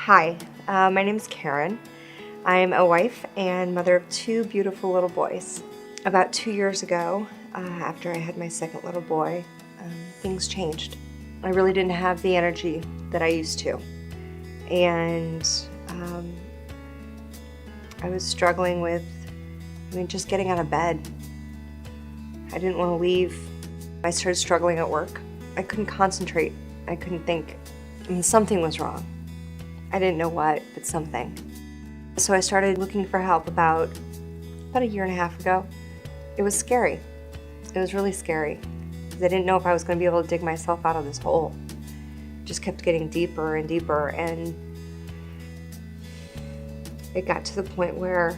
Hi, my name's Karen. I'm a wife and mother of two beautiful little boys. About 2 years ago, after I had my second little boy, things changed. I really didn't have the energy that I used to. And I was struggling with, just getting out of bed. I didn't want to leave. I started struggling at work. I couldn't concentrate. I couldn't think. Something was wrong. I didn't know what, but something. So I started looking for help about a year and a half ago. It was scary. It was really scary because I didn't know if I was going to be able to dig myself out of this hole. It just kept getting deeper and deeper, and it got to the point where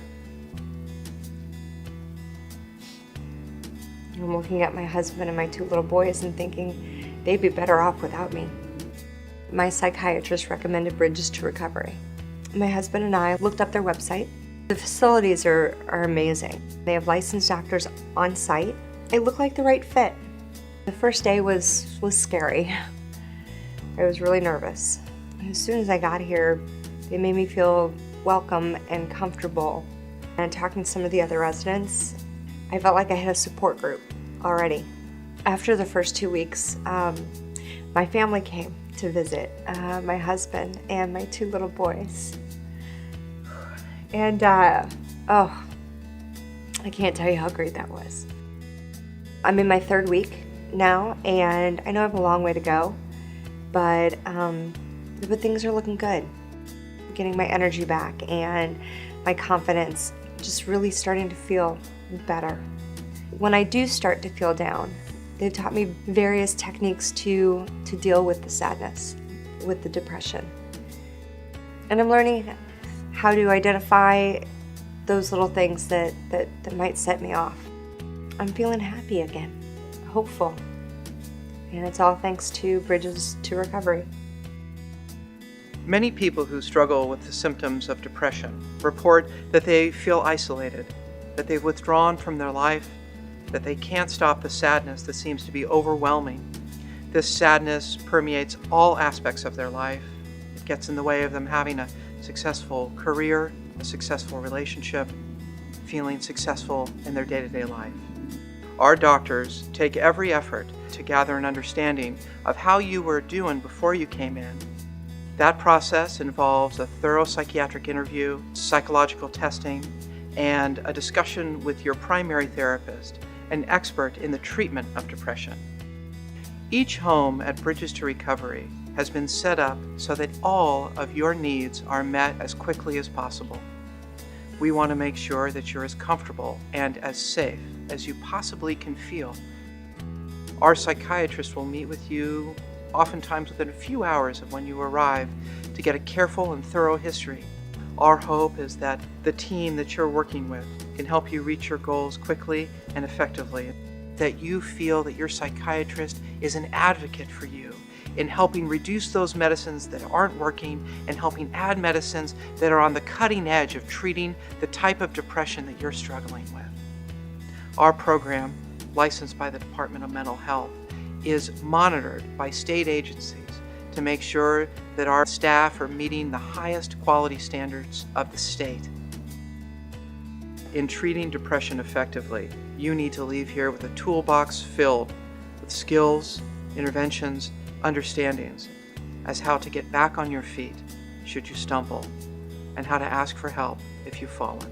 I'm looking at my husband and my two little boys and thinking they'd be better off without me. My psychiatrist recommended Bridges to Recovery. My husband and I looked up their website. The facilities are amazing. They have licensed doctors on site. They look like the right fit. The first day was scary. I was really nervous. And as soon as I got here, they made me feel welcome and comfortable. And talking to some of the other residents, I felt like I had a support group already. After the first 2 weeks, my family came to visit, my husband and my two little boys. And I can't tell you how great that was. I'm in my third week now, and I know I have a long way to go, but things are looking good. I'm getting my energy back and my confidence just really starting to feel better. When I do start to feel down, they've taught me various techniques to deal with the sadness, with the depression. And I'm learning how to identify those little things that might set me off. I'm feeling happy again, hopeful. And it's all thanks to Bridges to Recovery. Many people who struggle with the symptoms of depression report that they feel isolated, that they've withdrawn from their life, that they can't stop the sadness that seems to be overwhelming. This sadness permeates all aspects of their life. It gets in the way of them having a successful career, a successful relationship, feeling successful in their day-to-day life. Our doctors take every effort to gather an understanding of how you were doing before you came in. That process involves a thorough psychiatric interview, psychological testing, and a discussion with your primary therapist, an expert in the treatment of depression. Each home at Bridges to Recovery has been set up so that all of your needs are met as quickly as possible. We want to make sure that you're as comfortable and as safe as you possibly can feel. Our psychiatrist will meet with you oftentimes within a few hours of when you arrive to get a careful and thorough history. Our hope is that the team that you're working with can help you reach your goals quickly and effectively, that you feel that your psychiatrist is an advocate for you in helping reduce those medicines that aren't working and helping add medicines that are on the cutting edge of treating the type of depression that you're struggling with. Our program, licensed by the Department of Mental Health, is monitored by state agencies to make sure that our staff are meeting the highest quality standards of the state. In treating depression effectively, you need to leave here with a toolbox filled with skills, interventions, understandings as how to get back on your feet should you stumble, and how to ask for help if you've fallen.